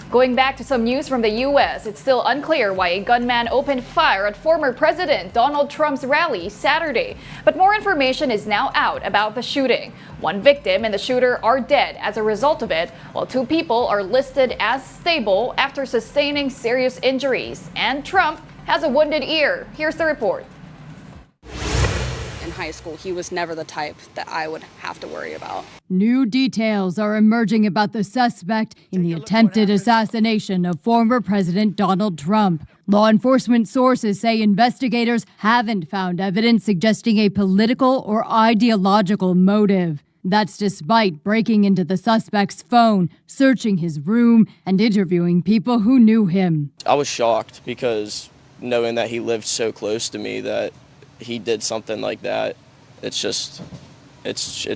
Going back to some news from the U.S., it's still unclear why a gunman opened fire at former President Donald Trump's rally Saturday. But more information is now out about the shooting. One victim and the shooter are dead as a result of it, while 2 people are listed as stable after sustaining serious injuries. And Trump has a wounded ear. Here's the report. In high school, he was never the type that I would have to worry about. New details are emerging about the suspect in the attempted assassination of former President Donald Trump. Law enforcement sources say investigators haven't found evidence suggesting a political or ideological motive. That's despite breaking into the suspect's phone, searching his room, and interviewing people who knew him. I was shocked because knowing that he lived so close to me, that he did something like that, it's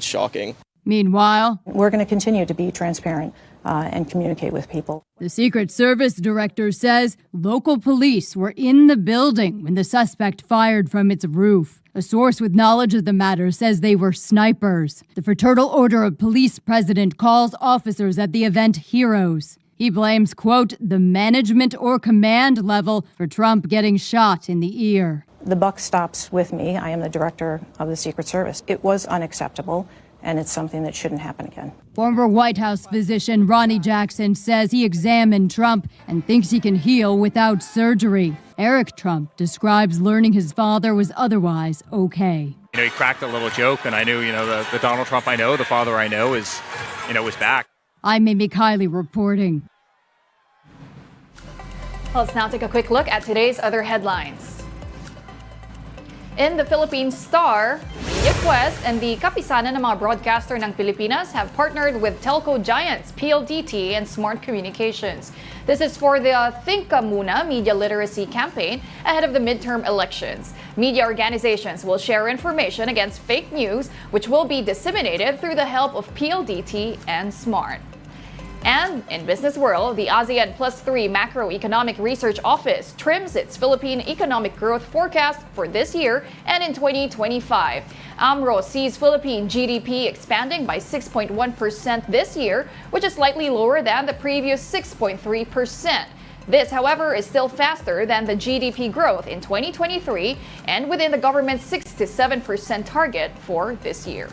shocking. Meanwhile, we're going to continue to be transparent and communicate with people. The Secret Service director says local police were in the building when the suspect fired from its roof. A source with knowledge of the matter says they were snipers. The Fraternal Order of Police president calls officers at the event heroes. He blames, quote, the management or command level for Trump getting shot in the ear. The buck stops with me. I am the director of the Secret Service. It was unacceptable, and it's something that shouldn't happen again. Former White House physician Ronnie Jackson says he examined Trump and thinks he can heal without surgery. Eric Trump describes learning his father was otherwise okay. He cracked a little joke, and I knew, the Donald Trump I know, the father I know is back. I'm Amy Kiley reporting. Let's now take a quick look at today's other headlines. In the Philippine Star, MediaQuest and the kapisanan ng mga broadcaster ng Pilipinas have partnered with telco giants PLDT and Smart Communications. This is for the Think Ka Muna media literacy campaign ahead of the midterm elections. Media organizations will share information against fake news, which will be disseminated through the help of PLDT and Smart. And in business world, the ASEAN +3 Macroeconomic Research Office trims its Philippine economic growth forecast for this year and in 2025. AMRO sees Philippine GDP expanding by 6.1% this year, which is slightly lower than the previous 6.3%. This, however, is still faster than the GDP growth in 2023 and within the government's 6 to 7% target for this year.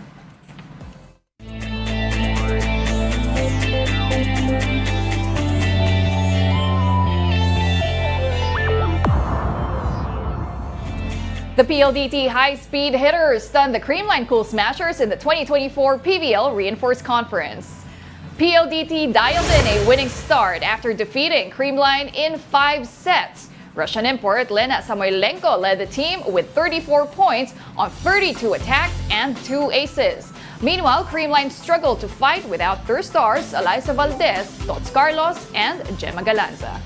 The PLDT high-speed hitters stunned the Creamline Cool Smashers in the 2024 PVL Reinforced Conference. PLDT dialed in a winning start after defeating Creamline in 5 sets. Russian import Lena Samoylenko led the team with 34 points on 32 attacks and 2 aces. Meanwhile, Creamline struggled to fight without their stars Eliza Valdez, Tots Carlos, and Gemma Galanza.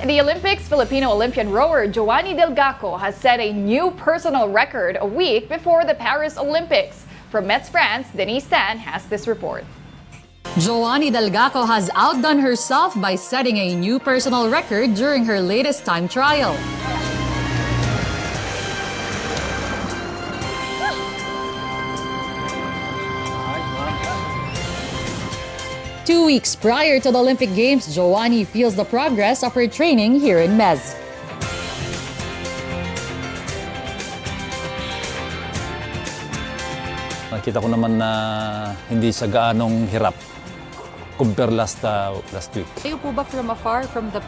In the Olympics, Filipino Olympian rower Joanie Delgaco has set a new personal record a week before the Paris Olympics. From Metz, France, Denise Tan has this report. Joanie Delgaco has outdone herself by setting a new personal record during her latest time trial. Two weeks prior to the Olympic Games, Joanie feels the progress of her training here in Metz. Nakita ko naman na hindi siya gaanong hirap compare last week. Kayo po ba from afar, from the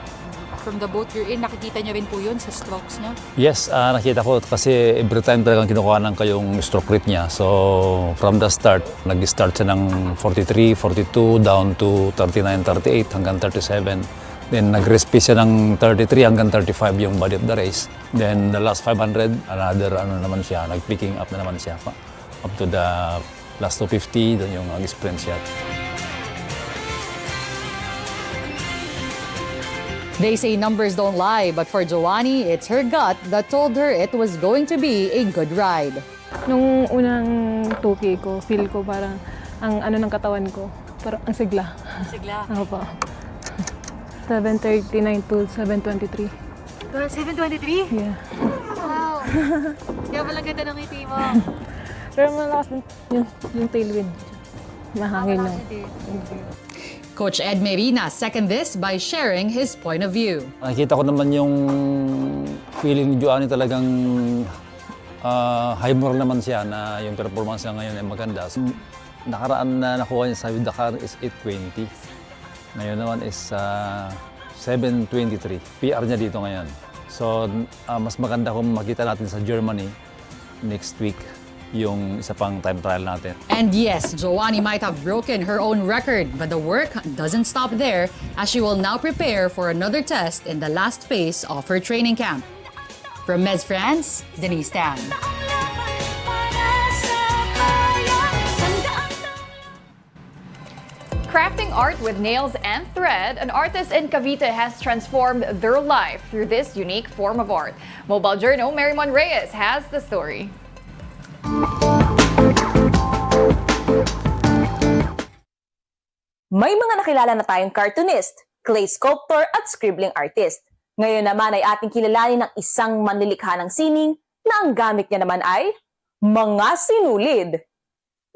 boat you're in, nakikita niyo rin po yun sa strokes niya? Yes, nakita ko kasi every time talagang kinukuhanan ko yung stroke rate niya. So from the start, nag-start siya ng 43, 42, down to 39, 38 hanggang 37. Then nag-respi siya ng 33 hanggang 35 yung body of the race. Then the last 500, another naman siya, nag-picking up na naman siya. Up to the last 250, doon yung nag-sprint siya. They say numbers don't lie, but for Joanie, it's her gut that told her it was going to be a good ride. Nung unang 2K ko, feel ko parang ang ng katawan ko, parang ang sigla. Sigla? Ako pa. 7:39 to 7:23. 7:23? Yeah. Wow! Kaya pala ganda ng ngiti mo. Pero malakas din yung tailwind. Mahangin lang. Coach Ed Medina second this by sharing his point of view. Nakikita ko naman yung feeling ni Joanie talagang high moral naman siya na yung performance niya ngayon ay maganda. So, nakaraan na nakuha niya sa Dakar is 8:20. Ngayon naman is 7:23. PR niya dito ngayon. So, mas maganda kung makita natin sa Germany next week yung isa pang time trial natin. And yes, Joanie might have broken her own record, but the work doesn't stop there as she will now prepare for another test in the last phase of her training camp. From Meds France, Denise Tan. Crafting art with nails and thread, an artist in Cavite has transformed their life through this unique form of art. Mobile Journal Marymon Reyes has the story. May mga nakilala na tayong cartoonist, clay sculptor at scribbling artist. Ngayon naman ay ating kilalanin ng isang manlilikha ng sining na ang gamit niya naman ay mga sinulid.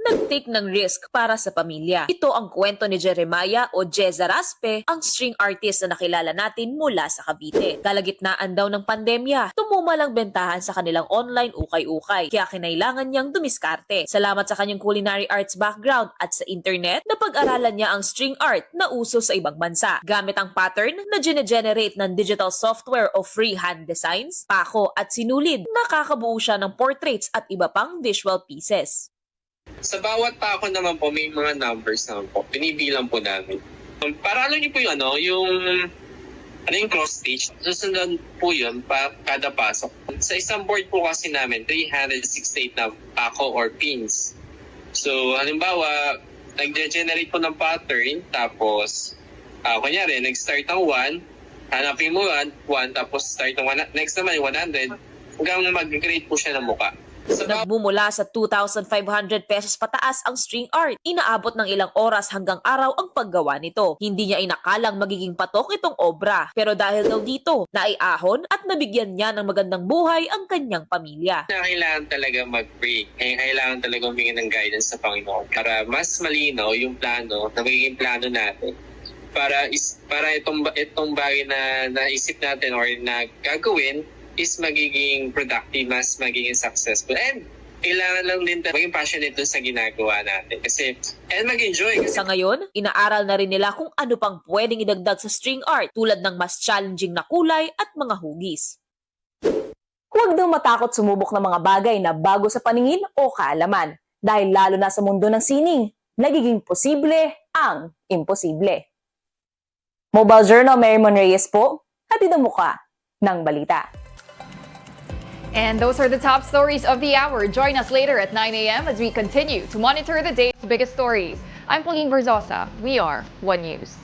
Nag-take ng risk para sa pamilya. Ito ang kwento ni Jeremiah o Jeza Raspe, ang string artist na nakilala natin mula sa Cavite. Kalagitnaan daw ng pandemya, tumumalang bentahan sa kanilang online ukay-ukay, kaya kinailangan niyang dumiskarte. Salamat sa kanyang culinary arts background at sa internet, napag-aralan niya ang string art na uso sa ibang bansa. Gamit ang pattern na gine-generate ng digital software o freehand designs, pako at sinulid, nakakabuo siya ng portraits at iba pang visual pieces. Sa bawat pako naman po, may mga numbers naman po. Binibilang po namin. Para alam niyo po yung cross stitch. Susunod po yun kada pasok. Sa isang board po kasi namin, 368 na pako or pins. So, halimbawa, nag-generate po ng pattern, tapos, kunyari, nag-start ng 1, hanapin mo 1, tapos start ng 1, next naman 100, hanggang mag-create po siya ng muka. Nagmumula sa 2,500 pesos pataas ang string art. Inaabot ng ilang oras hanggang araw ang paggawa nito. Hindi niya inakalang magiging patok itong obra. Pero dahil daw dito, naiahon at nabigyan niya ng magandang buhay ang kanyang pamilya. Kailangan talaga mag-pray. Kailangan talaga humingi ng guidance sa Panginoon para mas malinaw yung plano, na magiging plano natin. Para itong bagay na naisip natin or na gagawin is magiging productive, mas magiging successful. And kailangan lang din maging passionate dun sa ginagawa natin. And mag-enjoy. Sa ngayon, inaaral na rin nila kung ano pang pwedeng idagdag sa string art tulad ng mas challenging na kulay at mga hugis. Huwag daw matakot sumubok ng mga bagay na bago sa paningin o kaalaman. Dahil lalo na sa mundo ng sining, nagiging posible ang imposible. Mobile Journal Marymon Reyes po, hatid ang muka ng balita. And those are the top stories of the hour. Join us later at 9 a.m. as we continue to monitor the day's biggest stories. I'm Pauline Verzosa. We are One News.